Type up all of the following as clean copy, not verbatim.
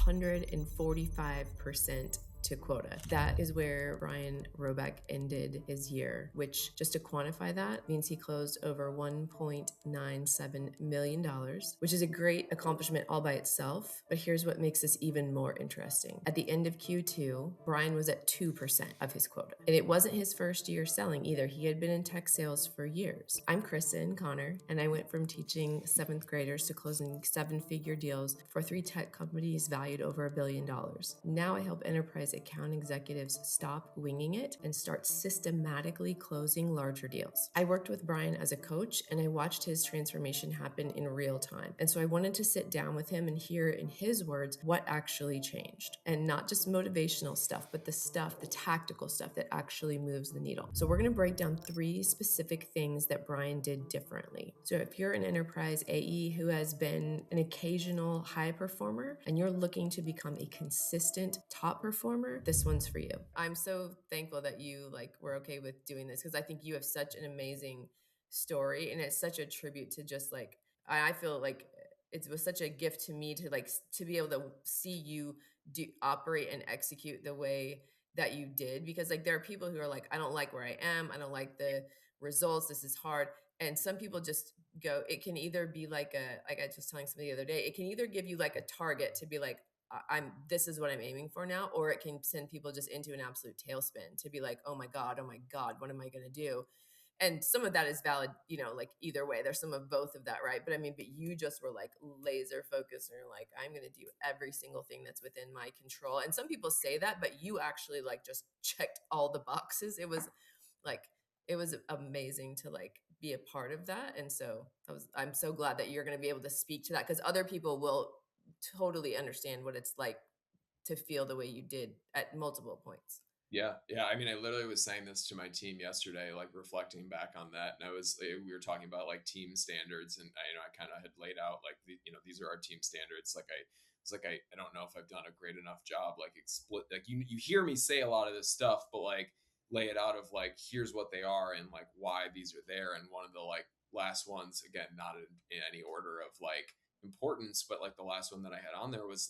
145% to quota. That is where Brian Roback ended his year, which, just to quantify that, means he closed over $1.97 million, which is a great accomplishment all by itself. But here's what makes this even more interesting. At the end of Q2, Brian was at 2% of his quota. And it wasn't his first year selling either. He had been in tech sales for years. I'm Kristen Connor, and I went from teaching 7th graders to closing 7-figure deals for 3 tech companies valued over $1 billion. Now I help enterprise account executives stop winging it and start systematically closing larger deals. I worked with Brian as a coach, and I watched his transformation happen in real time. And so I wanted to sit down with him and hear in his words what actually changed, and not just motivational stuff, but the tactical stuff that actually moves the needle. So we're going to break down 3 specific things that Brian did differently. So if you're an enterprise AE who has been an occasional high performer and you're looking to become a consistent top performer, this one's for you. I'm so thankful that you were okay with doing this, because I think you have such an amazing story, and it's such a tribute to just I feel like it was such a gift to me to be able to see you operate and execute the way that you did, because there are people who are like, I don't like where I am, I don't like the results, this is hard. And some people just go, it can either be like I was just telling somebody the other day, it can either give you a target to be like, this is what I'm aiming for now, or it can send people just into an absolute tailspin to be like, oh my God, what am I going to do? And some of that is valid, either way. There's some of both of that, right? But you just were laser focused, and you're like, I'm going to do every single thing that's within my control. And some people say that, but you actually just checked all the boxes. It was amazing to be a part of that. And so I'm so glad that you're going to be able to speak to that, because other people will totally understand what it's like to feel the way you did at multiple points. Yeah. I mean, I literally was saying this to my team yesterday, reflecting back on that. And we were talking about team standards, and I kind of had laid out these are our team standards. I don't know if I've done a great enough job, you hear me say a lot of this stuff, but lay it out of here's what they are and why these are there. And one of the last ones, again, not in any order of importance, but the last one that I had on there was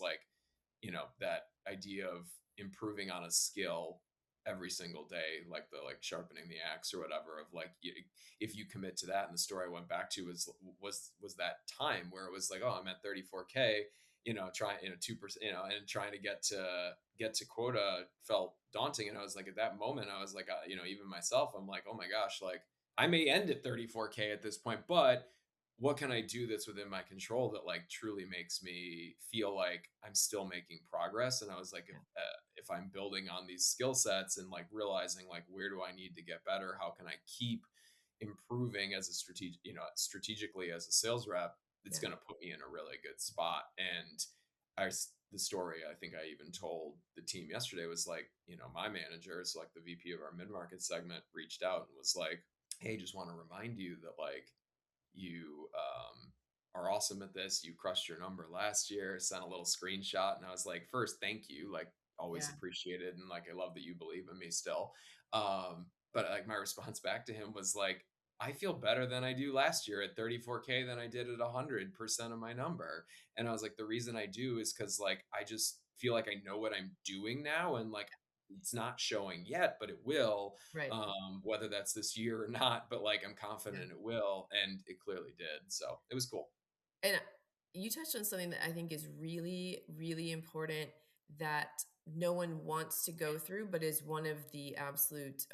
that idea of improving on a skill every single day, the sharpening the axe or whatever, of if you commit to that. And the story I went back to was that time where it was oh, I'm at 34K, trying 2%, and trying to get to quota felt daunting. And I was at that moment, I was even myself, I'm oh my gosh, I may end at 34K at this point, but what can I do that's within my control that truly makes me feel like I'm still making progress? And I was if I'm building on these skill sets and realizing where do I need to get better? How can I keep improving as a strategically as a sales rep? It's going to put me in a really good spot. And the story I think I even told the team yesterday was my manager, so the VP of our mid-market segment, reached out and was hey, just want to remind you that you are awesome at this. You crushed your number last year. Sent a little screenshot, and I was first, thank you. Always appreciated, and I love that you believe in me still. But my response back to him was I feel better than I do last year at 34K than I did at 100% of my number. And I was the reason I do is because I just feel I know what I'm doing now, and it's not showing yet, but it will, Right. Whether that's this year or not, but I'm confident it will. And it clearly did. So it was cool. And you touched on something that I think is really, really important, that no one wants to go through, but is one of the absolute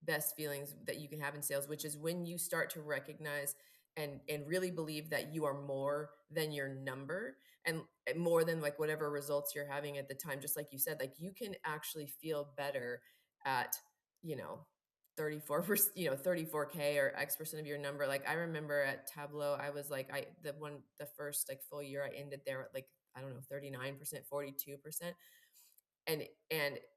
best feelings that you can have in sales, which is when you start to recognize and really believe that you are more than your number, and more than whatever results you're having at the time. Just like you said, you can actually feel better at 34%, 34K or X% of your number. I remember at Tableau, I was the first full year I ended there at I don't know, 39%, 42%.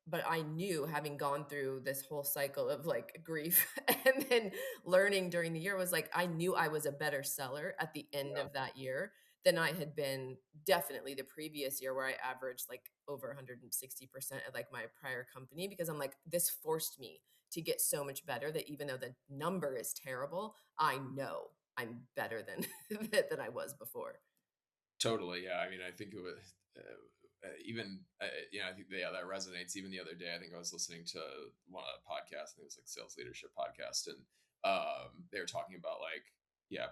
But I knew, having gone through this whole cycle of grief and then learning during the year, was I knew I was a better seller at the end of that year than I had been definitely the previous year, where I averaged over 160% at my prior company, because I'm this forced me to get so much better, that even though the number is terrible, I know I'm better than than I was before. Totally. Yeah. I mean, I think it was, even, I think, yeah, that resonates. Even the other day, I think I was listening to one of the podcasts, and it was like sales leadership podcast. And they were talking about like, yeah,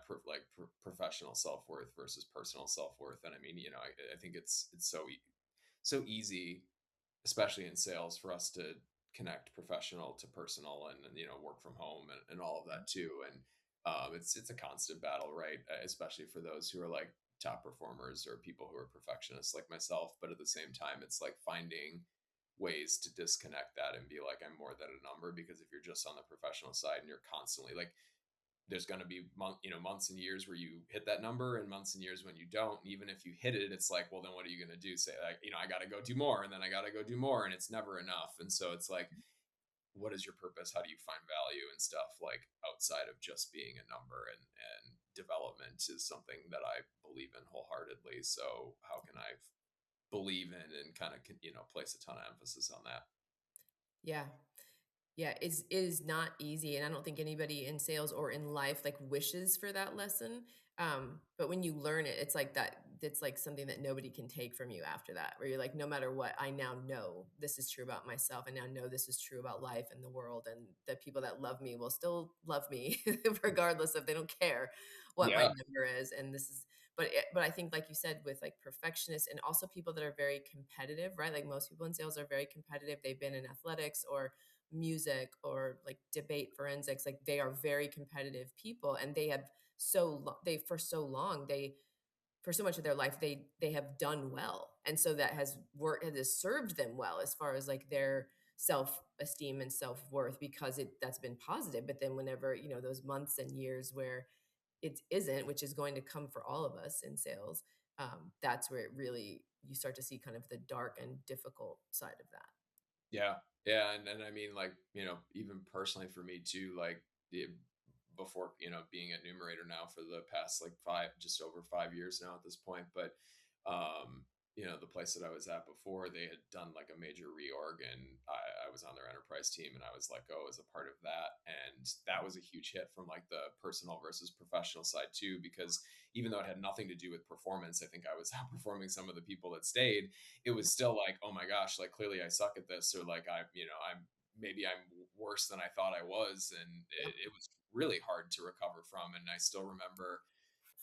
professional self-worth versus personal self-worth. And I mean, I think it's so easy, especially in sales, for us to connect professional to personal, and work from home, and all of that too. And it's a constant battle, right? Especially for those who are like top performers or people who are perfectionists like myself. But at the same time, it's like finding ways to disconnect that and be like, I'm more than a number. Because if you're just on the professional side and you're constantly like, there's going to be months and years where you hit that number, and months and years when you don't. And even if you hit it, it's like, well, then what are you going to do? Say like, I got to go do more, and then I got to go do more, and it's never enough. And so it's like, what is your purpose? How do you find value and stuff like outside of just being a number? And development is something that I believe in wholeheartedly. So how can I believe in and kind of, place a ton of emphasis on that? Yeah. Yeah, is not easy, and I don't think anybody in sales or in life like wishes for that lesson. But when you learn it, it's like that. It's like something that nobody can take from you after that. Where you're like, no matter what, I now know this is true about myself. I now know this is true about life and the world, and the people that love me will still love me regardless if they don't care what my Yeah. number is. And this is, but I think, like you said, with like perfectionists and also people that are very competitive, right? Like most people in sales are very competitive. They've been in athletics or music or like debate forensics. Like they are very competitive people, and they have they for so long, they for so much of their life, they have done well, and so that has worked, it has served them well as far as like their self-esteem and self-worth, because that's been positive. But then whenever, those months and years where it isn't, which is going to come for all of us in sales, that's where it really, you start to see kind of the dark and difficult side of that. Yeah. Yeah. And I mean, like, even personally for me too, like before, being a numerator now for the past like just over 5 years now at this point. But, um, the place that I was at before, they had done like a major reorg, and I was on their enterprise team, and I was like, oh, as a part of that. And that was a huge hit from like the personal versus professional side too, because even though it had nothing to do with performance, I think I was outperforming some of the people that stayed. It was still like, oh my gosh, like clearly I suck at this, or like I'm worse than I thought I was. And Yep. it was really hard to recover from. And I still remember,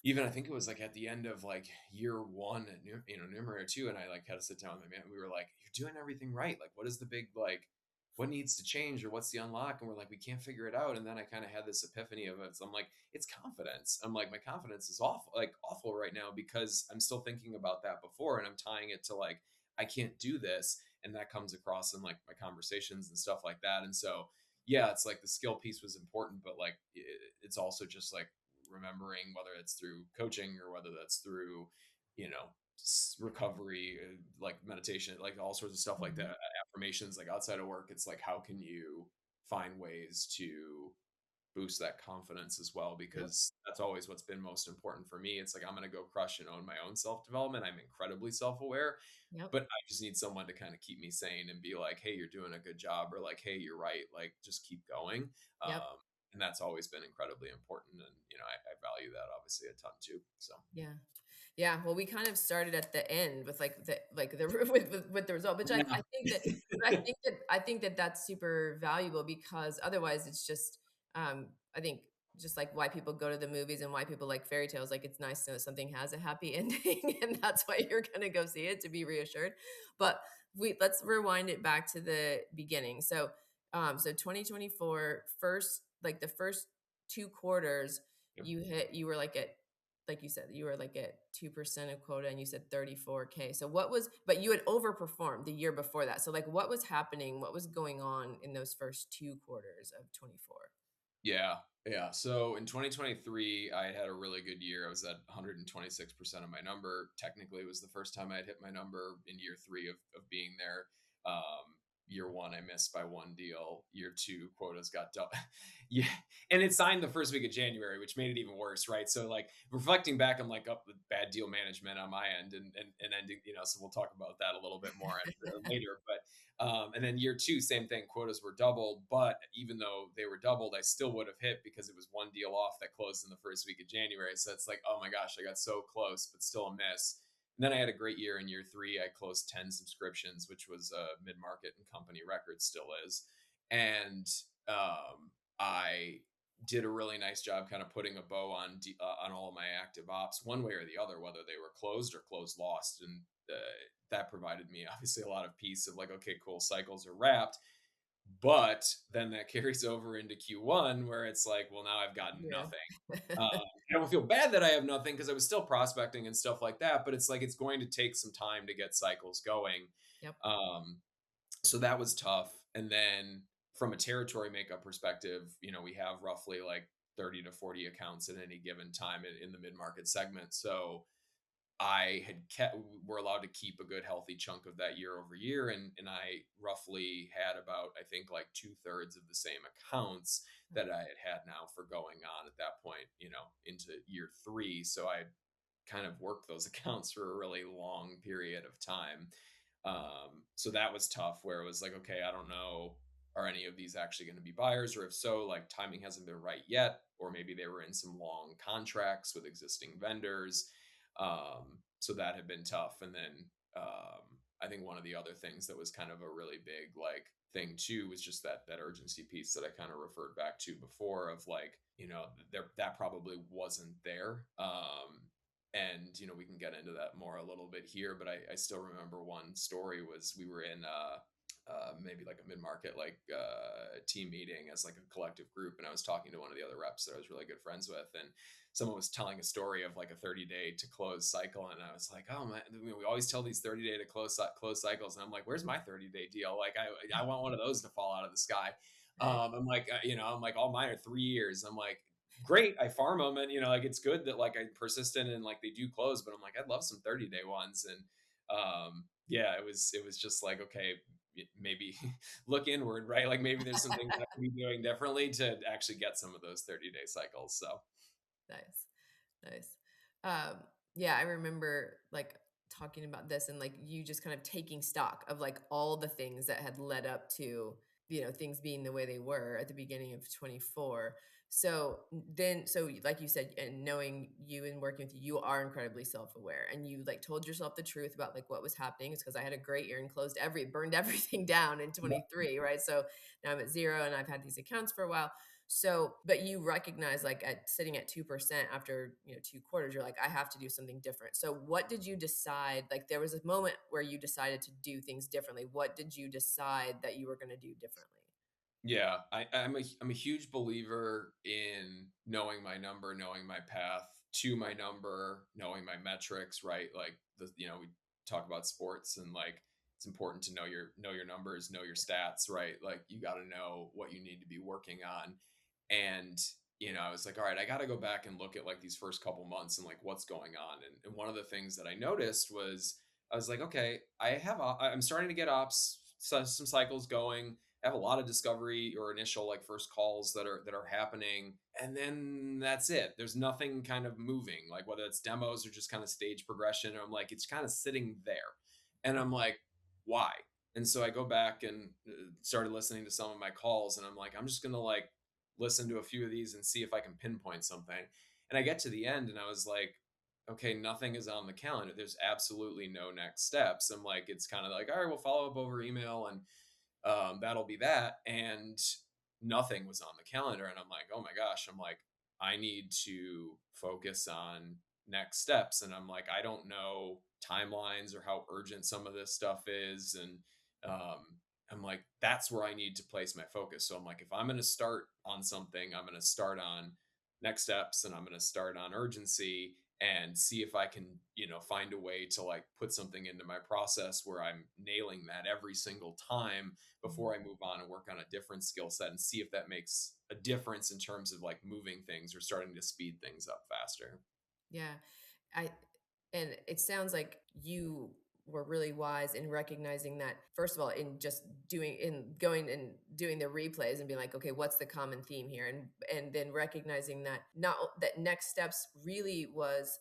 even I think it was like at the end of like year one at numerator two, and I like had to sit down with my man. We were like, you're doing everything right. Like, what is the big, like, what needs to change, or what's the unlock? And we're like, we can't figure it out. And then I kind of had this epiphany of it. So I'm like, it's confidence. I'm like, my confidence is awful right now, because I'm still thinking about that before, and I'm tying it to like, I can't do this. And that comes across in like my conversations and stuff like that. And so, yeah, it's like the skill piece was important, but like, it's also just like remembering, whether it's through coaching or whether that's through, you know, recovery, like meditation, like all sorts of stuff like Mhm. that, affirmations, like outside of work. It's like, how can you find ways to boost that confidence as well? Yep. Because that's always what's been most important for me. It's like, I'm going to go crush and own my own self development. I'm incredibly self aware, Yep. but I just need someone to kind of keep me sane and be like, hey, you're doing a good job, or like, hey, you're right, like just keep going. Yep. And that's always been incredibly important. And I value that obviously a ton too. So Yeah. Yeah, well, we kind of started at the end with like the with the result, which yeah. I think that that's super valuable, because otherwise it's just, I think, just like why people go to the movies and why people like fairy tales. Like it's nice to know something has a happy ending, and that's why you're gonna go see it, to be reassured. But let's rewind it back to the beginning. So 2024 first, like the first two quarters, Yep. you were like you said, you were like at 2% of quota, and you said 34K. So what was, but you had overperformed the year before that. So like what was happening? What was going on in those first two quarters of 24? Yeah. Yeah. So in 2023, I had a really good year. I was at 126% of my number. Technically, it was the first time I had hit my number in year three of being there. Year one, I missed by one deal. Year two, quotas got done. Yeah. And it signed the first week of January, which made it even worse. Right. So, like, reflecting back, I'm like, up with bad deal management on my end, and ending, so we'll talk about that a little bit more later. But and then year two, same thing. Quotas were doubled, but even though they were doubled, I still would have hit, because it was one deal off that closed in the first week of January. So it's like, oh my gosh, I got so close, but still a miss. And then I had a great year in year three. I closed 10 subscriptions, which was a mid market and company record, still is. And I did a really nice job kind of putting a bow on all of my active ops, one way or the other, whether they were closed or closed lost. And that provided me obviously a lot of peace of like, okay, cool, cycles are wrapped. But then that carries over into Q1 where it's like, well, now I've got Yeah. nothing. I don't feel bad that I have nothing because I was still prospecting and stuff like that, but it's like it's going to take some time to get cycles going. Yep. Um, so that was tough. And then from a territory makeup perspective, we have roughly like 30 to 40 accounts at any given time in the mid market segment. So I had kept were allowed to keep a good healthy chunk of that year over year, and I roughly had about, I think, like 2/3 of the same accounts that I had now for going on at that point, into year three. So I kind of worked those accounts for a really long period of time. So that was tough where it was like, okay, I don't know, are any of these actually going to be buyers? Or if so, like timing hasn't been right yet, or maybe they were in some long contracts with existing vendors. So that had been tough. And then I think one of the other things that was kind of a really big like thing too was just that urgency piece that I kind of referred back to before of like, there that probably wasn't there. And we can get into that more a little bit here, but I still remember one story was we were in maybe like a mid-market like team meeting as like a collective group, and I was talking to one of the other reps that I was really good friends with, and someone was telling a story of like a 30-day to close cycle, and I was like, oh man, we always tell these 30-day to close cycles, and I'm like, where's my 30-day deal? Like I want one of those to fall out of the sky. Right. I'm like, I'm like, all mine are 3 years. I'm like, great, I farm them, and like it's good that like I persistent and like they do close, but I'm like, I'd love some 30-day ones. And yeah, it was just like, okay, maybe look inward, right? Like maybe there's some things I could be doing differently to actually get some of those 30-day cycles. So Nice. Nice. Um, yeah, I remember like talking about this and like you just kind of taking stock of like all the things that had led up to, things being the way they were at the beginning of 24. So then, so like you said, and knowing you and working with you, you are incredibly self-aware and you like told yourself the truth about like what was happening. It's because I had a great year and burned everything down in yeah, 23, right? So now I'm at zero and I've had these accounts for a while. So, but you recognize like at sitting at 2% after, 2 quarters, you're like, I have to do something different. So what did you decide? Like there was a moment where you decided to do things differently. What did you decide that you were going to do differently? yeah, I'm a huge believer in knowing my number, knowing my path to my number, knowing my metrics, right? Like we talk about sports and like it's important to know your numbers, know your stats, right? Like you got to know what you need to be working on. And I was like, all right, I got to go back and look at like these first couple months and like what's going on. And one of the things that I noticed was I was like, okay, I'm starting to get ops, some cycles going. I have a lot of discovery or initial like first calls that are happening, and then that's it. There's nothing kind of moving, like whether it's demos or just kind of stage progression. I'm like, it's kind of sitting there, and I'm like, why? And so I go back and started listening to some of my calls, and I'm like, I'm just gonna like listen to a few of these and see if I can pinpoint something. And I get to the end, and I was like, okay, nothing is on the calendar. There's absolutely no next steps. I'm like, it's kind of like, all right, we'll follow up over email, and that'll be that. And nothing was on the calendar. And I'm like, oh my gosh, I'm like, I need to focus on next steps. And I'm like, I don't know timelines or how urgent some of this stuff is. And I'm like, that's where I need to place my focus. So I'm like, if I'm going to start on something, I'm going to start on next steps and I'm going to start on urgency and see if I can, find a way to like put something into my process where I'm nailing that every single time before I move on and work on a different skill set and see if that makes a difference in terms of like moving things or starting to speed things up faster. Yeah. I and it sounds like you were really wise in recognizing that first of all in just doing in going and doing the replays and being like, okay, what's the common theme here, and then recognizing that not that next steps really was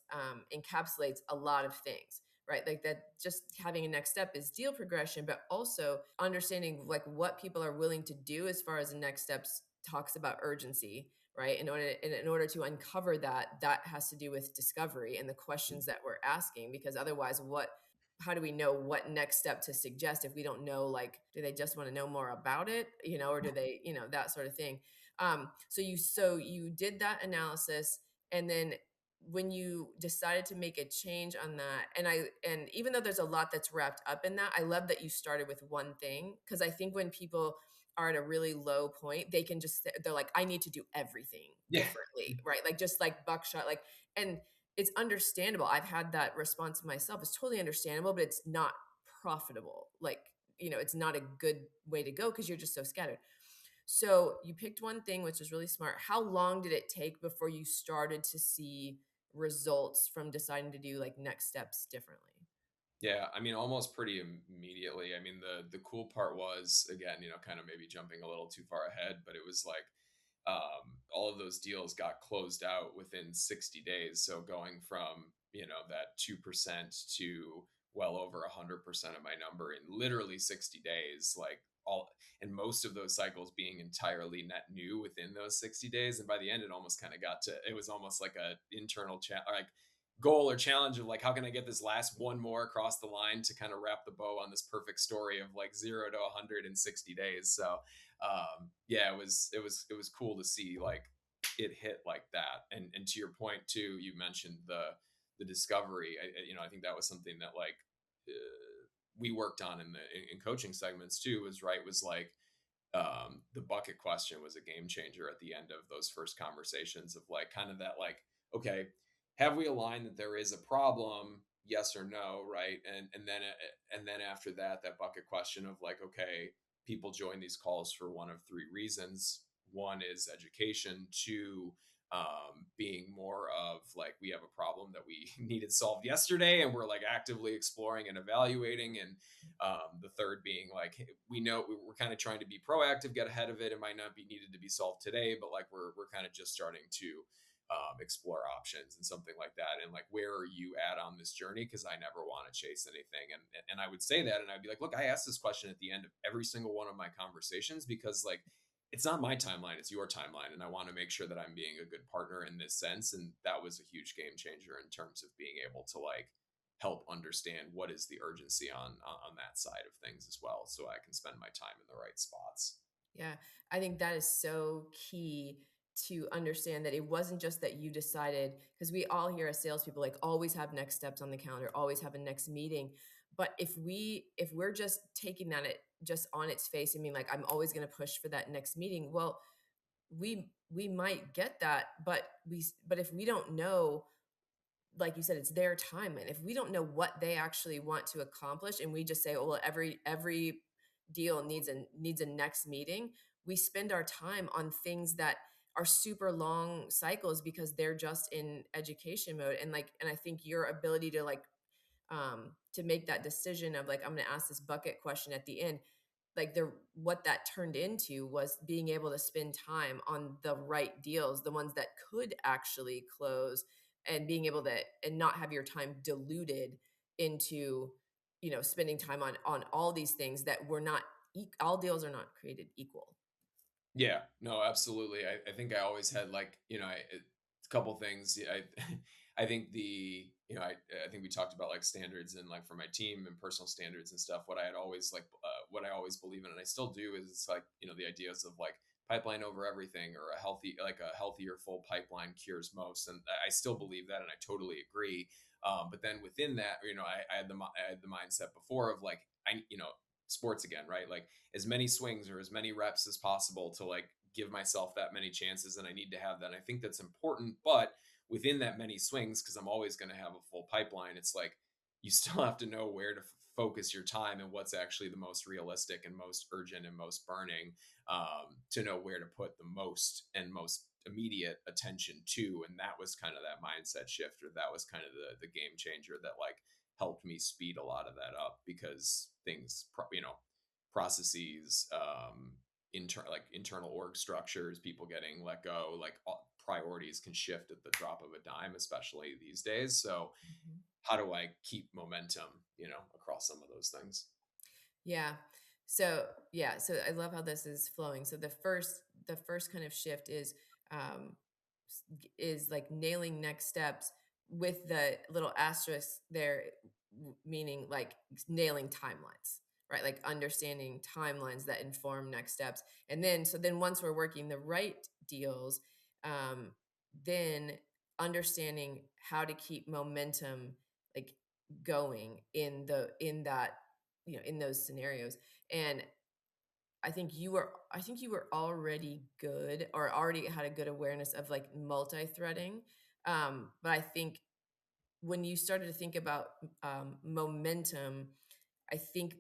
encapsulates a lot of things, right? Like that just having a next step is deal progression, but also understanding like what people are willing to do as far as the next steps talks about urgency, right? In order to uncover that, that has to do with discovery and the questions that we're asking, because otherwise, how do we know what next step to suggest if we don't know, like, do they just want to know more about it, or do they, that sort of thing. So you did that analysis, and then when you decided to make a change on that, and even though there's a lot that's wrapped up in that, I love that you started with one thing, because I think when people are at a really low point, they're like, I need to do everything Yeah. differently, right? Like, just like buckshot, like, and it's understandable. I've had that response myself. It's totally understandable, but it's not profitable. Like, it's not a good way to go because you're just so scattered. So you picked one thing, which was really smart. How long did it take before you started to see results from deciding to do like next steps differently? Yeah, I mean, almost pretty immediately. I mean, the cool part was, again, kind of maybe jumping a little too far ahead, but it was like all of those deals got closed out within 60 days. So going from that 2% to well over 100% of my number in literally 60 days, like all, and most of those cycles being entirely net new within those 60 days. And by the end, it almost kind of got to, it was almost like a internal chat, like goal or challenge of like, how can I get this last one more across the line to kind of wrap the bow on this perfect story of like 0 to 160 days. So yeah, it was cool to see like it hit like that. And to your point too, you mentioned the discovery. I think that was something that like we worked on in coaching segments too. Was like the bucket question was a game changer at the end of those first conversations of like kind of that like, okay, have we aligned that there is a problem, yes or no, right? And then after that bucket question of like, okay, people join these calls for one of three reasons. One is education. Two, being more of like, we have a problem that we needed solved yesterday and we're like actively exploring and evaluating. And the third being like, hey, we know we're kind of trying to be proactive, get ahead of it. It might not be needed to be solved today, but like we're kind of just starting to explore options and something like that. And like, where are you at on this journey? Because I never want to chase anything. And I would say that, and I'd be like, look, I asked this question at the end of every single one of my conversations because like it's not my timeline, it's your timeline. And I want to make sure that I'm being a good partner in this sense. And that was a huge game changer in terms of being able to like help understand what is the urgency on that side of things as well. So I can spend my time in the right spots. Yeah, I think that is so key to understand that it wasn't just that you decided, because we all hear as salespeople like always have next steps on the calendar, always have a next meeting. But if we're just taking that just on its face and being like, I'm always going to push for that next meeting, well, we might get that, but if we don't know, like you said, it's their time. And if we don't know what they actually want to accomplish, and we just say, oh, well, every deal needs a next meeting, we spend our time on things that are super long cycles because they're just in education mode. And I think your ability to make that decision of like, I'm going to ask this bucket question at the end, like what that turned into was being able to spend time on the right deals, the ones that could actually close, and being able to and not have your time diluted into spending time on all these things that were not all deals are not created equal. Yeah, no, absolutely. I think I always had like, a couple things. Yeah, I think I think we talked about like standards and like for my team and personal standards and stuff. What I had always like, what I always believe in, and I still do, is it's like, the ideas of like pipeline over everything, or a healthier full pipeline cures most. And I still believe that. And I totally agree. But then within that, I had the mindset before of like, sports again, right? Like as many swings or as many reps as possible to like give myself that many chances. And I need to have that. And I think that's important. But within that many swings, because I'm always going to have a full pipeline, it's like you still have to know where to focus your time and what's actually the most realistic and most urgent and most burning, to know where to put the most and most immediate attention to. And that was kind of that mindset shift, or that was kind of the game changer that like helped me speed a lot of that up, because things, processes, like internal org structures, people getting let go, like priorities can shift at the drop of a dime, especially these days. So Mhm. how do I keep momentum, across some of those things? Yeah. So I love how this is flowing. So the first kind of shift is um, is like nailing next steps with the little asterisk there, meaning like nailing timelines, right? Like understanding timelines that inform next steps. And then, so then once we're working the right deals, then understanding how to keep momentum like going in that, in those scenarios. And I think you were already good, or already had a good awareness of like multi-threading. But I think when you started to think about momentum, I think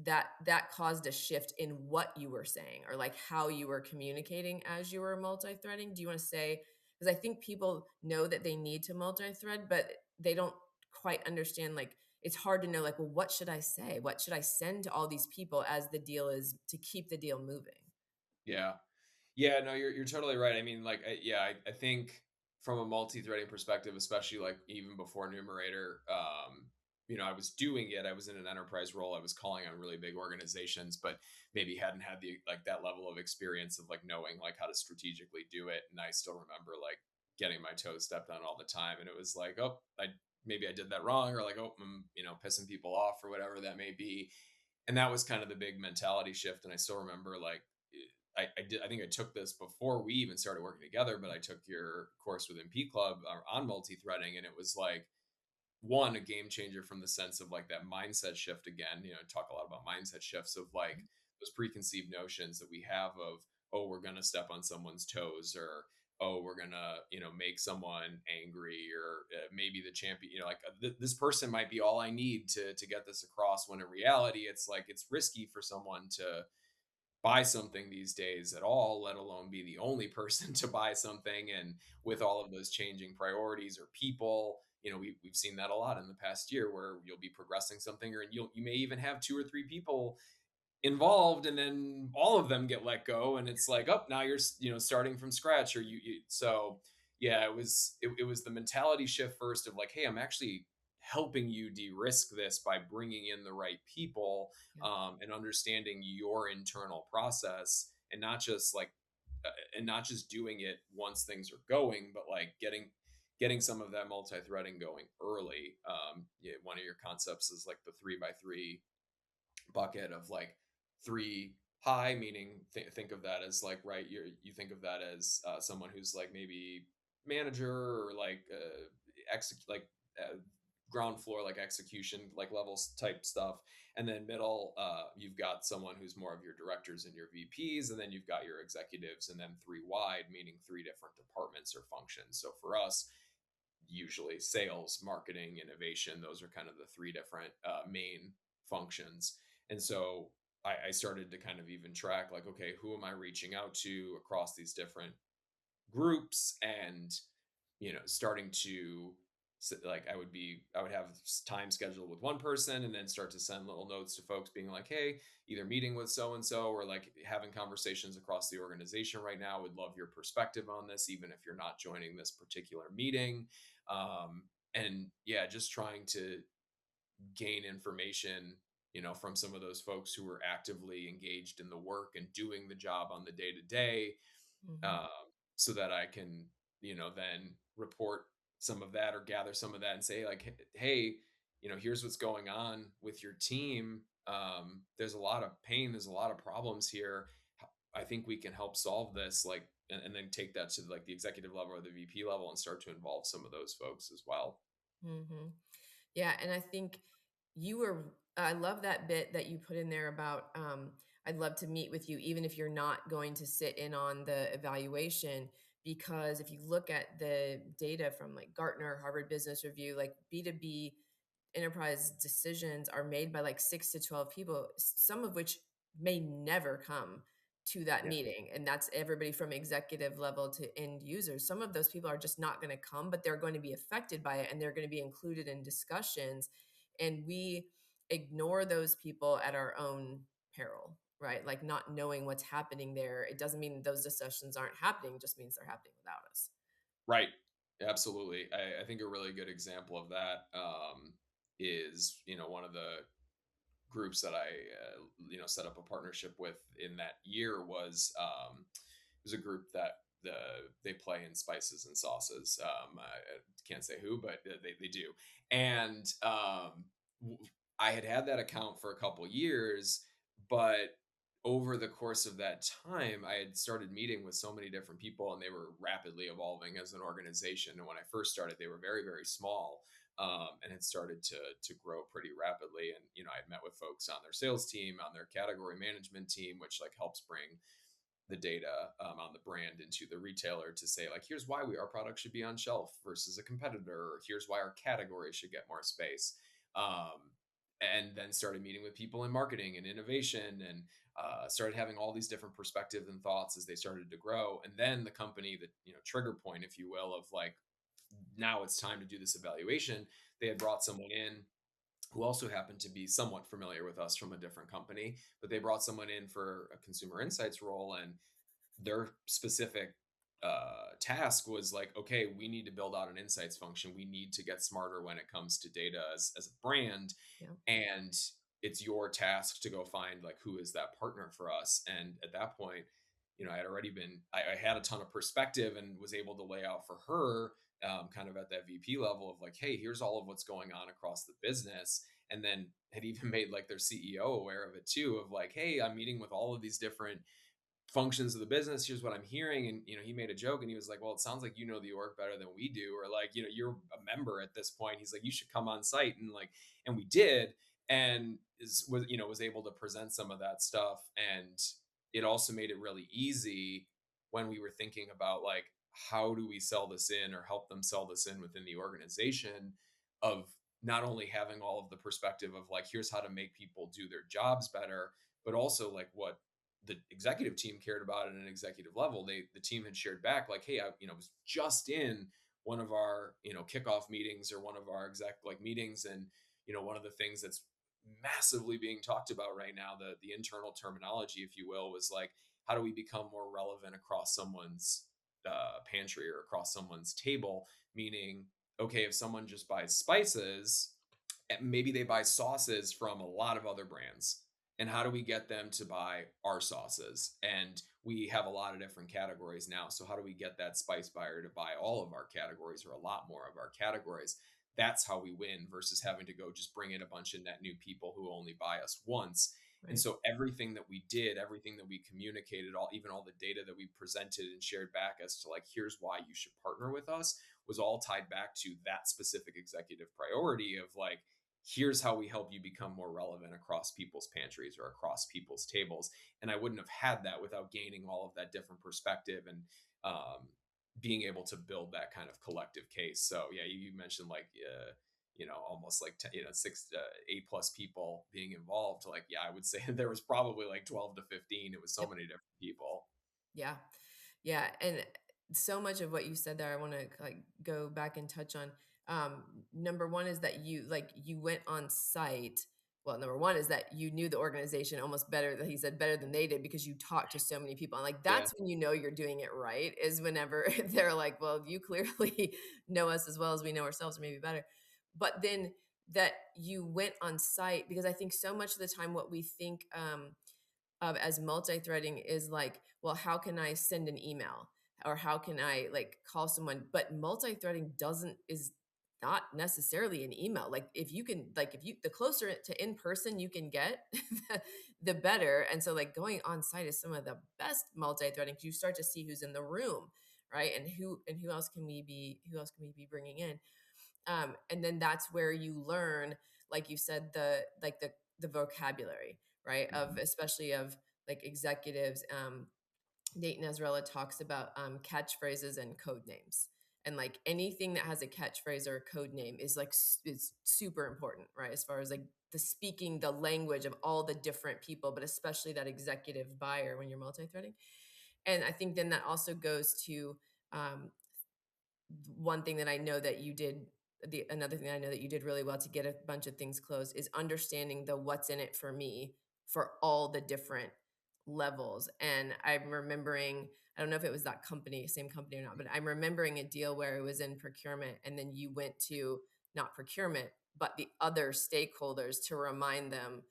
that caused a shift in what you were saying, or like how you were communicating as you were multi-threading. Do you want to say, because I think people know that they need to multi-thread, but they don't quite understand, like it's hard to know, like, well, what should I say? What should I send to all these people as the deal is to keep the deal moving? Yeah. Yeah, no, you're totally right. I mean, like, I think from a multi-threading perspective, especially like even before Numerator, I was doing it. I was in an enterprise role. I was calling on really big organizations, but maybe hadn't had the like that level of experience of like knowing like how to strategically do it. And I still remember like getting my toes stepped on all the time, and it was like, oh, I did that wrong, or like, oh, I'm pissing people off, or whatever that may be. And that was kind of the big mentality shift. And I still remember like I think I took this before we even started working together, but I took your course within P Club on multi-threading, and it was like one, a game changer from the sense of like that mindset shift again. Talk a lot about mindset shifts of like those preconceived notions that we have of, oh, we're gonna step on someone's toes, or oh, we're gonna make someone angry, or maybe the champion, like this person might be all I need to get this across. When in reality, it's like it's risky for someone to buy something these days at all, let alone be the only person to buy something. And with all of those changing priorities or people, we've seen that a lot in the past year, where you'll be progressing something, or you may even have two or three people involved, and then all of them get let go, and it's like, oh, now you're starting from scratch, or so yeah, it was the mentality shift first of like, hey, I'm actually helping you de-risk this by bringing in the right people, Yeah. and understanding your internal process, and not just doing it once things are going, but like getting some of that multi-threading going early. Yeah, one of your concepts is like the 3 by 3 bucket of like three high, meaning think of that as like, right, you think of that as someone who's like maybe manager, or like like uh, ground floor, like execution, like levels type stuff. And then middle, you've got someone who's more of your directors and your VPs, and then you've got your executives. And then three wide, meaning three different departments or functions. So for us, usually sales, marketing, innovation, those are kind of the three different main functions. And so I started to kind of even track like, okay, who am I reaching out to across these different groups? And starting to like, I would have time scheduled with one person, and then start to send little notes to folks being like, hey, either meeting with so and so, or like having conversations across the organization right now, would love your perspective on this, even if you're not joining this particular meeting. And yeah, just trying to gain information from some of those folks who are actively engaged in the work and doing the job on the day to day, Hmm. um, so that I can, then report some of that, or gather some of that, and say like, hey, here's what's going on with your team. There's a lot of pain. There's a lot of problems here. I think we can help solve this. Like, and then take that to like the executive level or the VP level, and start to involve some of those folks as well. Hmm. Yeah, and I think I love that bit that you put in there about, I'd love to meet with you even if you're not going to sit in on the evaluation, because if you look at the data from like Gartner, Harvard Business Review, like B2B enterprise decisions are made by like 6 to 12 people, some of which may never come to that Yeah. meeting, and that's everybody from executive level to end users. Some of those people are just not going to come, but they're going to be affected by it, and they're going to be included in discussions, and we ignore those people at our own peril, right? Like not knowing what's happening there, it doesn't mean those discussions aren't happening, it just means they're happening without us. Right. Absolutely. I think a really good example of that is, one of the groups that I, set up a partnership with in that year was a group that they play in spices and sauces. I can't say who, but they do. And I had that account for a couple years, but over the course of that time, I had started meeting with so many different people, and they were rapidly evolving as an organization. And when I first started, they were very, very small, and had started to grow pretty rapidly. And I had met with folks on their sales team, on their category management team, which like helps bring the data on the brand into the retailer to say like, here's why our product should be on shelf versus a competitor, or here's why our category should get more space. Um, and then started meeting with people in marketing and innovation, and started having all these different perspectives and thoughts as they started to grow. And then the company, the trigger point, if you will, of like, now it's time to do this evaluation. They had brought someone in who also happened to be somewhat familiar with us from a different company, but they brought someone in for a consumer insights role, and their specific task was like, okay, we need to build out an insights function. We need to get smarter when it comes to data as a brand. Yeah. And it's your task to go find like, who is that partner for us. And at that point, I had already I had a ton of perspective and was able to lay out for her, kind of at that VP level of like, hey, here's all of what's going on across the business. And then had even made like their CEO aware of it too, of like, hey, I'm meeting with all of these different functions of the business. Here's what I'm hearing. And, he made a joke and he was like, well, it sounds like you know the org better than we do. Or like, you're a member at this point. He's like, you should come on site. And like, and we did, and was able to present some of that stuff. And it also made it really easy when we were thinking about like, how do we sell this in or help them sell this in within the organization, of not only having all of the perspective of like, here's how to make people do their jobs better, but also like what the executive team cared about at an executive level. The team had shared back like, hey, I was just in one of our kickoff meetings or one of our exec like meetings, and one of the things that's massively being talked about right now, the internal terminology, if you will, was like, how do we become more relevant across someone's pantry or across someone's table? Meaning, okay, if someone just buys spices, maybe they buy sauces from a lot of other brands, and how do we get them to buy our sauces? And we have a lot of different categories now, so how do we get that spice buyer to buy all of our categories or a lot more of our categories? That's how we win, versus having to go just bring in a bunch of net new people who only buy us once. And Right. so everything that we did, everything that we communicated, even all the data that we presented and shared back as to like, here's why you should partner with us, was all tied back to that specific executive priority of like, here's how we help you become more relevant across people's pantries or across people's tables. And I wouldn't have had that without gaining all of that different perspective, and being able to build that kind of collective case. So yeah, you mentioned like, almost like 6 to 8 plus people being involved. Like, yeah, I would say there was probably like 12 to 15. It was so Yep. many different people. Yeah. Yeah. And so much of what you said there, I want to like go back and touch on. Number one is that you went on site. Well, number one is that you knew the organization almost better, that he said better than they did, because you talked to so many people. And like, Yeah. that's when you know you're doing it right, is whenever they're like, well, you clearly know us as well as we know ourselves, or maybe better. But then that you went on site, because I think so much of the time what we think, of as multi-threading is like, well, how can I send an email, or how can I like call someone? But multi-threading doesn't is not necessarily an email. Like if you can, like if you, the closer to in person you can get, the better. And so like going on site is some of the best multi-threading, because you start to see who's in the room, right? And who else can we be bringing in? And then that's where you learn, like you said, the vocabulary, right, of Mhm. especially of like executives. Nate Nesrella talks about catchphrases and code names, and like anything that has a catchphrase or a code name is like is super important, right, as far as like the speaking the language of all the different people, but especially that executive buyer when you're multi-threading. And I think then that also goes to, um, one thing that I know that you did, the another thing I know that you did really well to get a bunch of things closed, is understanding the what's in it for me for all the different levels. And I'm remembering, I don't know if it was that company, same company or not, but I'm remembering a deal where it was in procurement, and then you went to not procurement, but the other stakeholders to remind them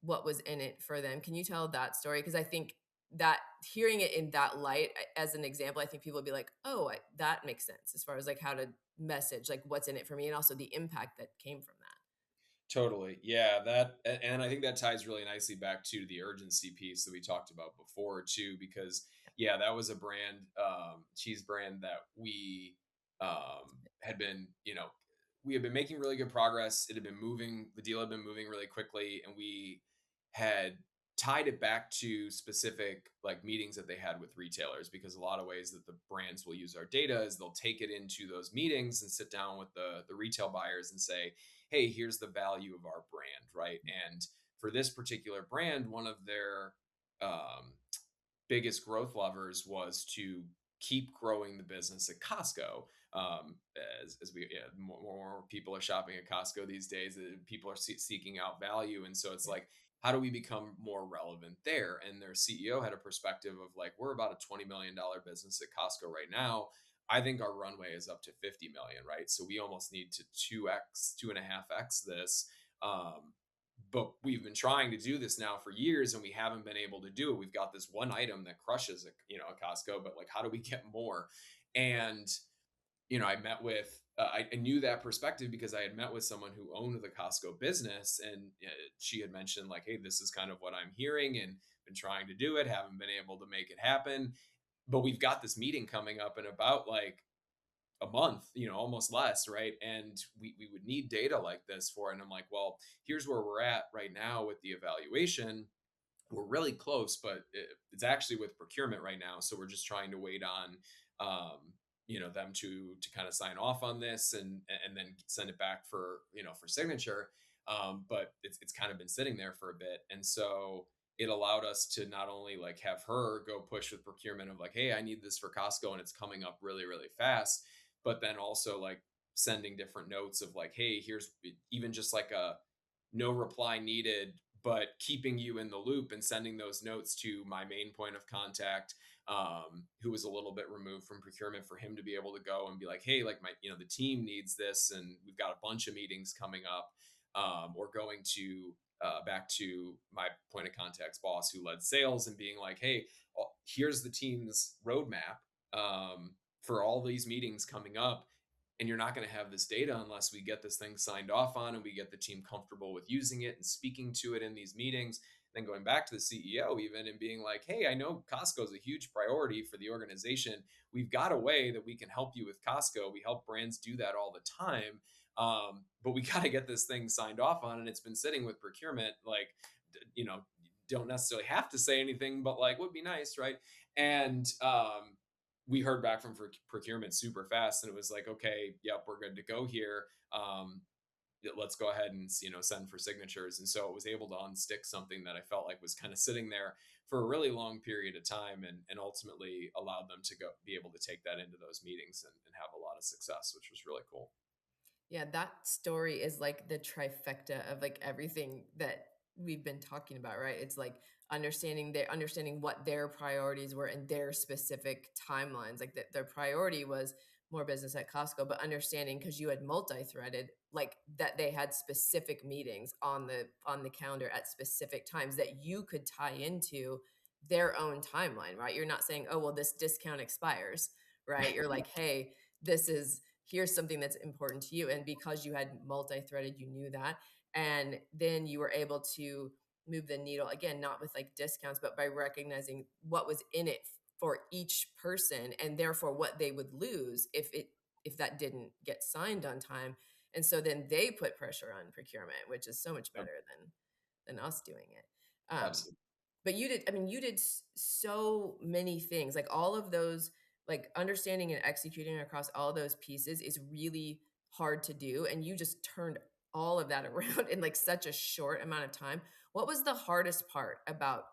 what was in it for them. Can you tell that story? Because I think that hearing it in that light as an example, I think people would be like, oh, that makes sense as far as like how to message, like what's in it for me, and also the impact that came from that. Totally. Yeah, and I think that ties really nicely back to the urgency piece that we talked about before too, because yeah, that was a cheese brand that we had been, we had been making really good progress. It had been moving, the deal had been moving really quickly, and we had tied it back to specific like meetings that they had with retailers, because a lot of ways that the brands will use our data is they'll take it into those meetings and sit down with the retail buyers and say, hey, here's the value of our brand, right? And for this particular brand, one of their um, biggest growth levers was to keep growing the business at Costco. As we more people are shopping at Costco these days, people are seeking out value, and so it's Yeah. like, how do we become more relevant there? And their CEO had a perspective of like, we're about a $20 million business at Costco right now. I think our runway is up to 50 million, right? So we almost need to 2x, 2.5x this. Um, but we've been trying to do this now for years and we haven't been able to do it. We've got this one item that crushes at Costco, but like, how do we get more? And I met with, I knew that perspective because I had met with someone who owned the Costco business, and she had mentioned like, hey, this is kind of what I'm hearing and been trying to do it, haven't been able to make it happen. But we've got this meeting coming up in about like a month, almost less, right? And we would need data like this for it. And I'm like, well, here's where we're at right now with the evaluation. We're really close, but it's actually with procurement right now. So we're just trying to wait on, them to kind of sign off on this and then send it back for signature. But it's kind of been sitting there for a bit, and so it allowed us to not only like have her go push with procurement of like, hey, I need this for Costco and it's coming up really really fast, but then also like sending different notes of like, hey, here's even just like a no reply needed, but keeping you in the loop and sending those notes to my main point of contact, who was a little bit removed from procurement, for him to be able to go and be like, hey, like the team needs this, and we've got a bunch of meetings coming up, or going to back to my point of contact's boss who led sales and being like, hey, here's the team's roadmap for all these meetings coming up, and you're not going to have this data unless we get this thing signed off on and we get the team comfortable with using it and speaking to it in these meetings. Then going back to the CEO even and being like, hey, I know Costco is a huge priority for the organization. We've got a way that we can help you with Costco. We help brands do that all the time. But we got to get this thing signed off on, and it's been sitting with procurement. Like, don't necessarily have to say anything, but like would be nice, right? And we heard back from procurement super fast, and it was like, okay, yep, we're good to go here. Let's go ahead and send for signatures. And so it was able to unstick something that I felt like was kind of sitting there for a really long period of time, and ultimately allowed them to go be able to take that into those meetings and have a lot of success, which was really cool. Yeah, that story is like the trifecta of like everything that we've been talking about, right? It's like understanding what their priorities were and their specific timelines. Like that their priority was more business at Costco, but understanding because you had multi-threaded, like that they had specific meetings on the calendar at specific times that you could tie into their own timeline, right? You're not saying, oh, well, this discount expires, right? You're like, hey, this is here's something that's important to you. And because you had multi-threaded, you knew that. And then you were able to move the needle again, not with like discounts, but by recognizing what was in it for each person and therefore what they would lose if that didn't get signed on time. And so then they put pressure on procurement, which is so much Yep, better than us doing it. absolutely. But you did so many things, like all of those, like understanding and executing across all those pieces is really hard to do, and you just turned all of that around in like such a short amount of time. What was the hardest part about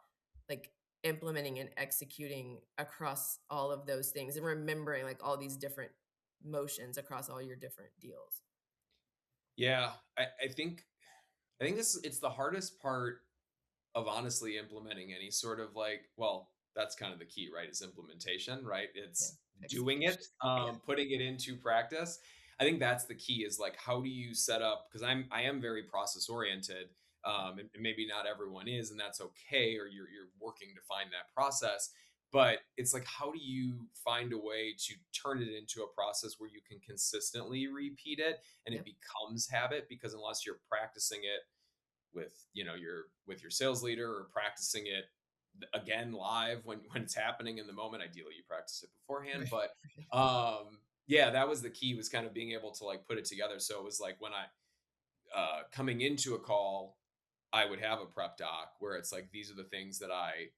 like implementing and executing across all of those things and remembering like all these different motions across all your different deals? Yeah, I think this it's the hardest part of honestly implementing any sort of like, well, that's kind of the key, right? Is implementation, right? Yeah, It's doing execution. it, Yeah. putting it into practice. I think that's the key, is like, how do you set up, because I am very process oriented, and maybe not everyone is, and that's okay, or you're working to find that process. But it's like, how do you find a way to turn it into a process where you can consistently repeat it and it Yep. becomes habit? Because unless you're practicing it with, with your sales leader, or practicing it again live when it's happening in the moment, ideally you practice it beforehand. Right. But yeah, that was the key, was kind of being able to like put it together. So it was like when I coming into a call, I would have a prep doc where it's like, these are the things that I,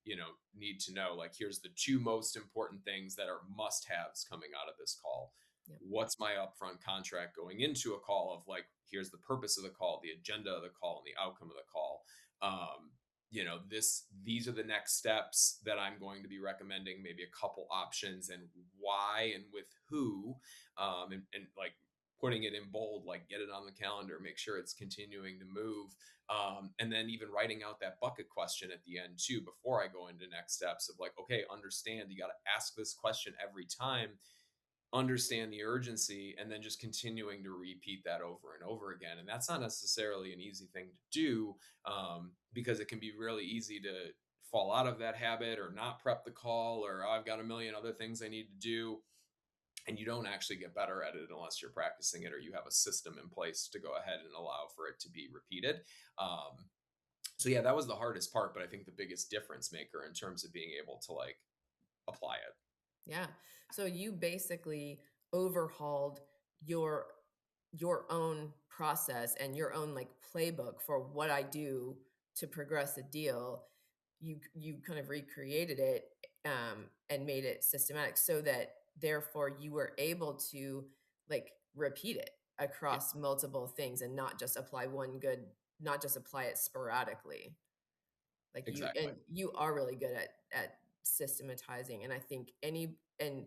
need to know. Like, here's the two most important things that are must haves coming out of this call. Yep. What's my upfront contract going into a call, of like, here's the purpose of the call, the agenda of the call, and the outcome of the call. These are the next steps that I'm going to be recommending, maybe a couple options, and why and with who, and like putting it in bold, like get it on the calendar, make sure it's continuing to move. And then even writing out that bucket question at the end too, before I go into next steps, of like, okay, understand you got to ask this question every time, understand the urgency, and then just continuing to repeat that over and over again. And that's not necessarily an easy thing to do, because it can be really easy to fall out of that habit, or not prep the call, or, "Oh, I've got a million other things I need to do." And you don't actually get better at it unless you're practicing it, or you have a system in place to go ahead and allow for it to be repeated. So yeah, that was the hardest part, but I think the biggest difference maker in terms of being able to like apply it. Yeah. So you basically overhauled your your own process and your own like playbook for what I do to progress a deal. You kind of recreated it, and made it systematic so that therefore you were able to like repeat it Yeah, across multiple things and not just apply one good, not just apply it sporadically. Like exactly. you are really good at systematizing. And I think any and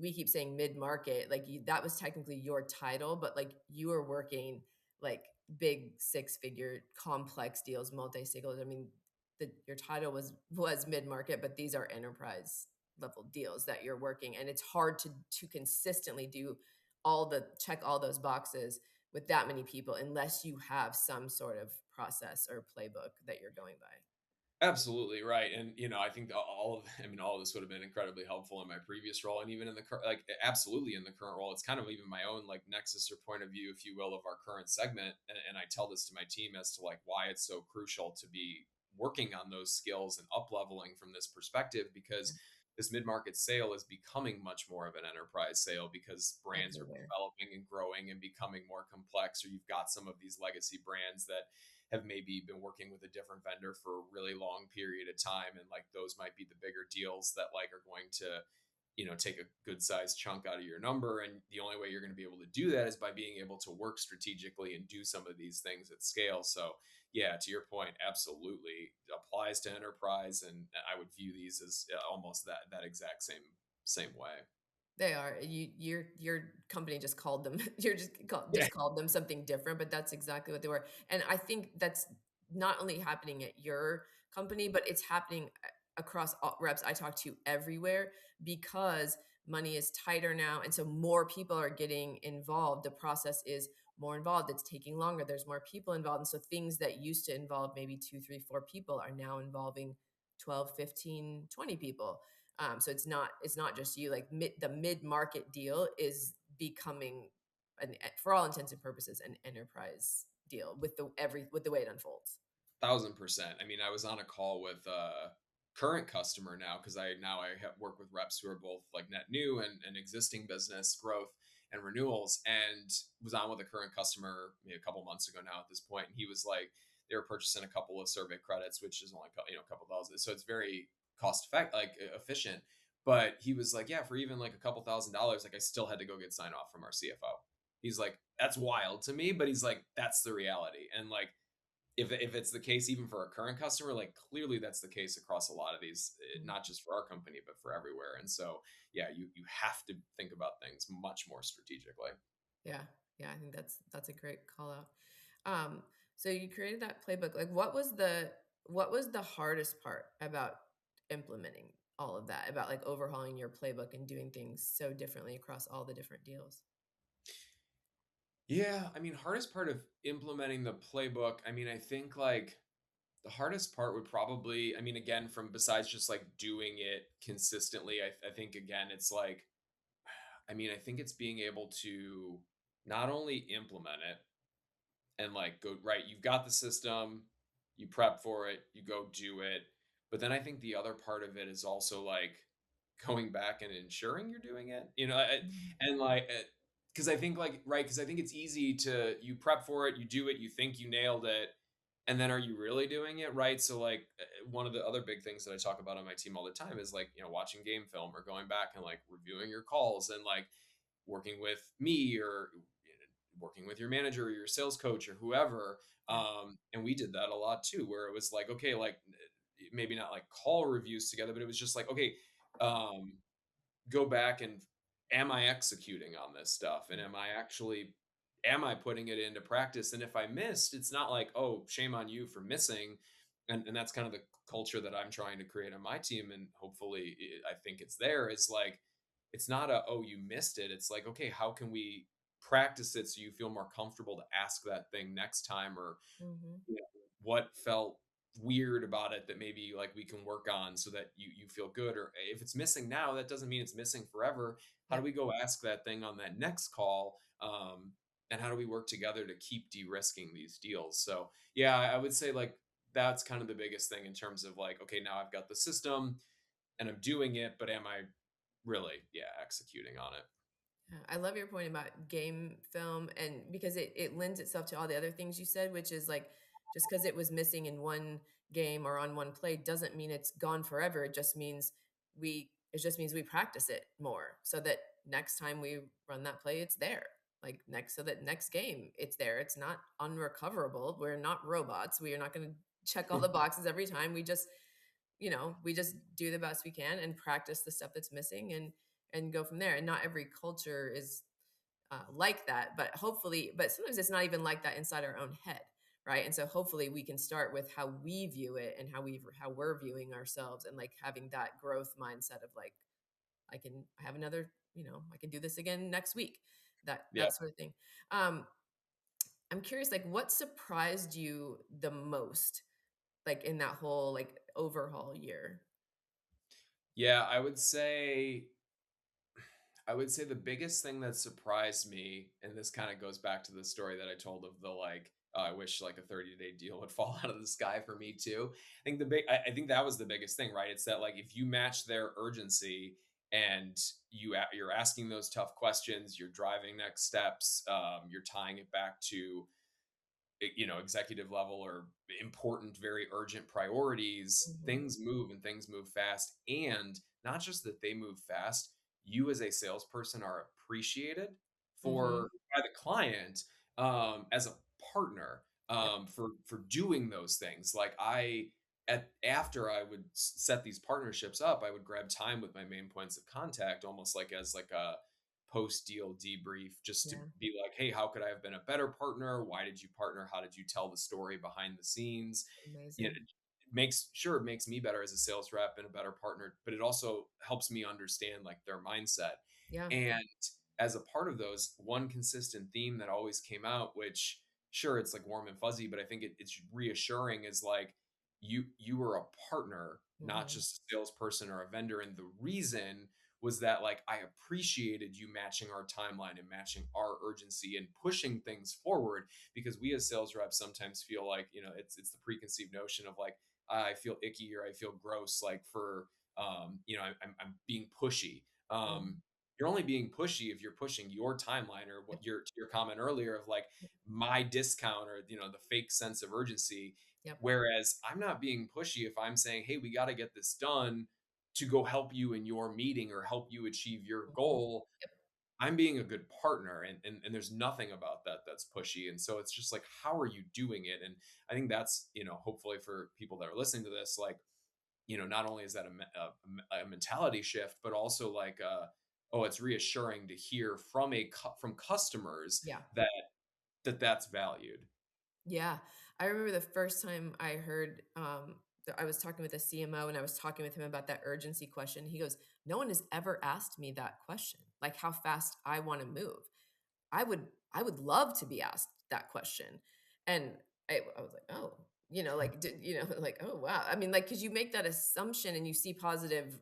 we keep saying mid market, like that was technically your title, but like you were working like big six figure complex deals, multi stakeholders. I mean, your title was mid market, but these are enterprise level deals that you're working, and it's hard to consistently do check all those boxes with that many people unless you have some sort of process or playbook that you're going by. Absolutely right. And I think all of this would have been incredibly helpful in my previous role, and even in the like, absolutely in the current role. It's kind of even my own like nexus or point of view, if you will, of our current segment. And I tell this to my team as to like why it's so crucial to be working on those skills and up leveling from this perspective, because this mid-market sale is becoming much more of an enterprise sale, because brands are Everywhere. developing and growing and becoming more complex, or you've got some of these legacy brands that have maybe been working with a different vendor for a really long period of time, and like those might be the bigger deals that like are going to take a good sized chunk out of your number. And the only way you're going to be able to do that is by being able to work strategically and do some of these things at scale. So yeah, to your point, absolutely applies to enterprise, and I would view these as almost that exact same way. They are. Your company just called them. Yeah. Just called them something different, but that's exactly what they were. And I think that's not only happening at your company, but it's happening across all reps I talk to everywhere, because money is tighter now, and so more people are getting involved. The process is more involved. It's taking longer. There's more people involved, and so things that used to involve maybe two, three, four people are now involving 12, 15, 20 people. So it's not just you. Like the mid market deal is becoming, for all intents and purposes, an enterprise deal with the way it unfolds. 1,000%. I mean, I was on a call with a current customer now, because I have work with reps who are both like net new and existing business growth and renewals, and was on with a current customer maybe a couple months ago now at this point, and he was like, they were purchasing a couple of survey credits, which is only a couple thousand, so it's very cost effective, like efficient. But he was like, yeah, for even like a couple $1,000s, like I still had to go get sign off from our CFO. He's like, that's wild to me, but he's like, that's the reality. And like, if it's the case even for a current customer, like clearly that's the case across a lot of these, Mhm. not just for our company but for everywhere. And so yeah, you have to think about things much more strategically. Yeah, yeah, I think that's a great call out. Um, so you created that playbook. Like, what was the hardest part about implementing all of that? About like overhauling your playbook and doing things so differently across all the different deals? Yeah, I mean, hardest part of implementing the playbook, I mean, I think like The hardest part would probably, I mean, again, from besides just like doing it consistently, I think again, it's like, I mean, I think it's being able to not only implement it and like go right, you've got the system, you prep for it, you go do it. But then I think the other part of it is also like going back and ensuring you're doing it, Mm. and like, because I think like, right, because I think it's easy to you prep for it, you do it, you think you nailed it, and then are you really doing it right? So like, one of the other big things that I talk about on my team all the time is like, watching game film or going back and like reviewing your calls and like working with me or working with your manager or your sales coach or whoever. Yeah. And we did that a lot too, where it was like, okay, like maybe not like call reviews together, but it was just like, okay, um, go back and am I executing on this stuff? And am I putting it into practice? And if I missed, it's not like, oh, shame on you for missing. And that's kind of the culture that I'm trying to create on my team. And hopefully I think it's there is like, it's not a, oh, you missed it. It's like, okay, how can we practice it so you feel more comfortable to ask that thing next time, or Hmm. what felt weird about it that maybe like we can work on so that you feel good, or if it's missing now that doesn't mean it's missing forever. How do Yep. we go ask that thing on that next call, and how do we work together to keep de-risking these deals? So yeah, I would say like that's kind of the biggest thing in terms of like, okay, now I've got the system and I'm doing it, but am I really, yeah, executing on it? Yeah, I love your point about game film, and because it lends itself to all the other things you said, which is like just because it was missing in one game or on one play doesn't mean it's gone forever. It just means we practice it more so that next time we run that play, it's there. Like next so that next game it's there. It's not unrecoverable. We're not robots. We are not going to check all the boxes every time. We just do the best we can and practice the stuff that's missing and go from there. And not every culture is like that, but sometimes it's not even like that inside our own head, right? And so hopefully we can start with how we view it and how we're viewing ourselves, and like having that growth mindset of like I have another, I can do this again next week, that Yeah. that sort of thing. Um, I'm curious, like what surprised you the most, like in that whole like overhaul year? Yeah, I would say the biggest thing that surprised me, and this kind of goes back to the story that I told of the like, I wish like a 30-day deal would fall out of the sky for me too. I think that was the biggest thing, right? It's that like if you match their urgency and you're asking those tough questions, you're driving next steps, you're tying it back to executive level or important, very urgent priorities, Mhm, things move and things move fast. And not just that they move fast, you as a salesperson are appreciated mhm, by the client, as a partner, yep, for doing those things. Like after I would set these partnerships up, I would grab time with my main points of contact, almost like as like a post deal debrief, just to yeah, be like, hey, how could I have been a better partner? Why did you partner? How did you tell the story behind the scenes? amazing, It makes me better as a sales rep and a better partner, but it also helps me understand like their mindset. yeah, And as a part of those, one consistent theme that always came out, which sure it's like warm and fuzzy, but I think it's reassuring, is like you were a partner, not mhm, just a salesperson or a vendor. And the reason was that like I appreciated you matching our timeline and matching our urgency and pushing things forward, because we as sales reps sometimes feel like, it's the preconceived notion of like, I feel icky or I feel gross, like for, I'm being pushy. mhm, You're only being pushy if you're pushing your timeline, or yep, what your comment earlier of like my discount, or the fake sense of urgency. yep, Whereas I'm not being pushy if I'm saying, hey, we got to get this done to go help you in your meeting or help you achieve your mhm, goal. yep, I'm being a good partner, and there's nothing about that that's pushy. And so it's just like, how are you doing it? And I think that's, hopefully for people that are listening to this, like, not only is that a mentality shift, but also like, oh, it's reassuring to hear from from customers yeah. that's valued. Yeah. I remember the first time I heard, I was talking with a CMO and I was talking with him about that urgency question. He goes, "No one has ever asked me that question, like how fast I want to move. I would love to be asked that question." And I was like, "Oh." like, oh wow. I mean, like, because you make that assumption and you see positive,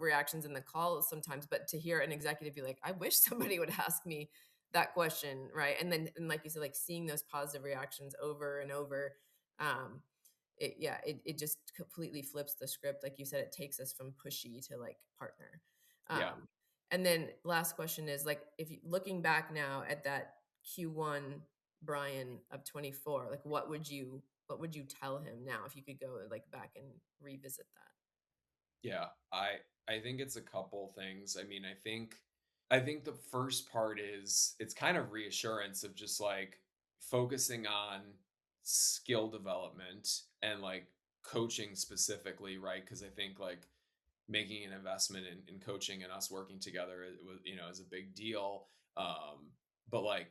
reactions in the call sometimes, but to hear an executive be like, I wish somebody would ask me that question, right? And like you said, like seeing those positive reactions over and over, um, it just completely flips the script. Like you said, it takes us from pushy to like partner. Yeah. Um, and then last question is like, if you looking back now at that Q1 Brian of 24, like what would you tell him now if you could go like back and revisit that? Yeah, I think it's a couple things. I mean, I think the first part is it's kind of reassurance of just like focusing on skill development and like coaching specifically, right? Because I think like making an investment in coaching and us working together it was, is a big deal. But like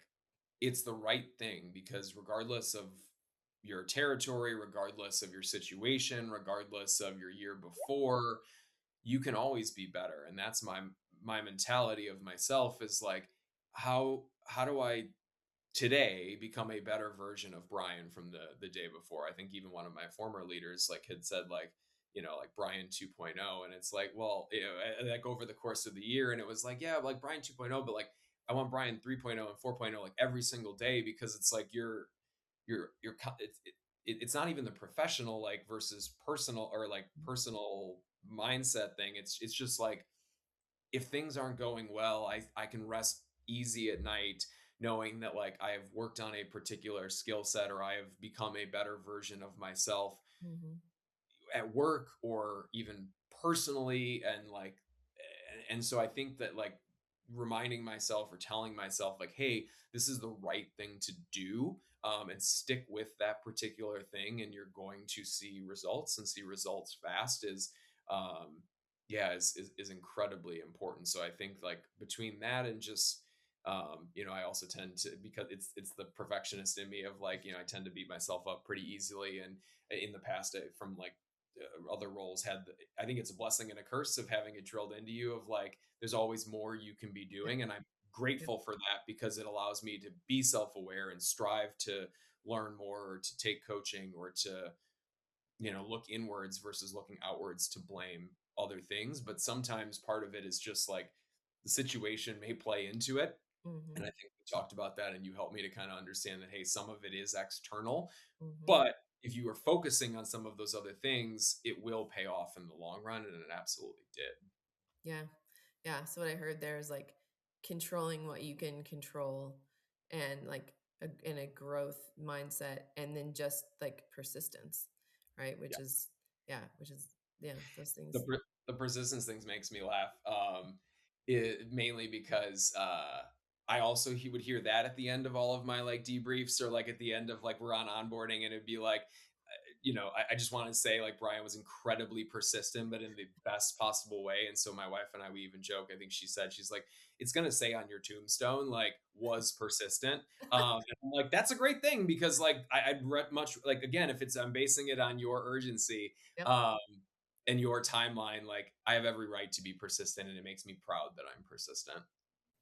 it's the right thing because regardless of your territory, regardless of your situation, regardless of your year before, you can always be better. And that's my mentality of myself is like, how do I today become a better version of Brian from the day before? I think even one of my former leaders like had said like, like Brian 2.0. And it's like, well, like over the course of the year, and it was like, yeah, like Brian 2.0, but like I want Brian 3.0 and 4.0 like every single day because it's like it's not even the professional like versus personal or like personal mindset thing. It's just like if things aren't going well, I can rest easy at night knowing that like I have worked on a particular skill set or I have become a better version of myself Hmm. at work or even personally. And so I think that like reminding myself or telling myself like, hey, this is the right thing to do, and stick with that particular thing and you're going to see results and see results fast is um yeah is incredibly important. So I think like between that and just I also tend to, because it's the perfectionist in me of like, I tend to beat myself up pretty easily. And in the past from like other roles I think it's a blessing and a curse of having it drilled into you of like there's always more you can be Yep. doing. And I'm Yep. grateful for that because it allows me to be self-aware and strive to learn more or to take coaching or to look inwards versus looking outwards to blame other things. But sometimes part of it is just like the situation may play into it. And Hmm. I think we talked about that and you helped me to kind of understand that hey, some of it is external, Hmm. but if you are focusing on some of those other things, it will pay off in the long run, and it absolutely did. Yeah. Yeah. So what I heard there is like controlling what you can control and like in a growth mindset and then just like persistence, right? Yeah. Yeah, those The things. the persistence things makes me laugh, mainly because, I also he would hear that at the end of all of my, like, debriefs or, like, at the end of, like, we're on onboarding, and it'd be like, I just wanna say, like, Brian was incredibly persistent, but in the best possible way. And so my wife and I, we even joke, I think she said, she's like, "It's gonna say on your tombstone, like, was persistent." And I'm like, "That's a great thing," because, like, I'd much like, again, if it's I'm basing it on your urgency, Yep. um, and your timeline, like, I have every right to be persistent, and it makes me proud that I'm persistent.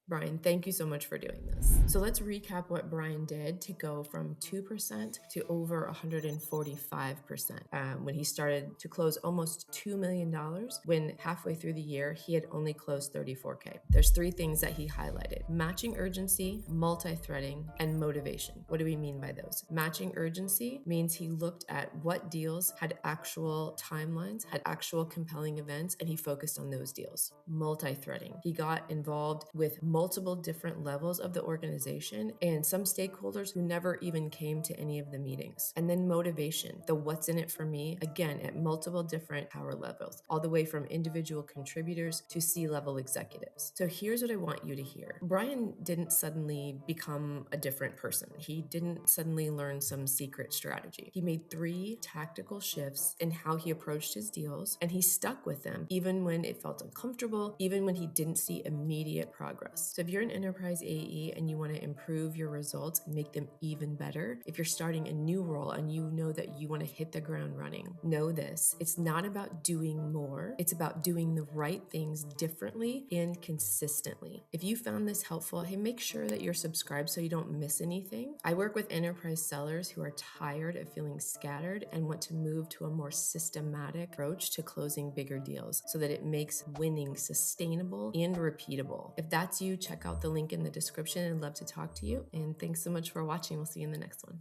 Brian, thank you so much for doing this. So let's recap what Brian did to go from 2% to over 145% when he started to close almost $2 million dollars, when halfway through the year, he had only closed 34K. There's three things that he highlighted: matching urgency, multi-threading, and motivation. What do we mean by those? Matching urgency means he looked at what deals had actual timelines, had actual compelling events, and he focused on those deals. Multi-threading. He got involved with multiple different levels of the organization and some stakeholders who never even came to any of the meetings. And then motivation, the what's in it for me, again, at multiple different power levels, all the way from individual contributors to C-level executives. So here's what I want you to hear. Brian didn't suddenly become a different person. He didn't suddenly learn some secret strategy. He made three tactical shifts in how he approached his deals, and he stuck with them even when it felt uncomfortable, even when he didn't see immediate progress. So if you're an enterprise AE and you want to improve your results and make them even better, if you're starting a new role and you know that you you want to hit the ground running. Know this, it's not about doing more, it's about doing the right things differently and consistently. If you found this helpful, hey, make sure that you're subscribed so you don't miss anything. I work with enterprise sellers who are tired of feeling scattered and want to move to a more systematic approach to closing bigger deals so that it makes winning sustainable and repeatable. If that's you, check out the link in the description. I'd love to talk to you. And thanks so much for watching. We'll see you in the next one.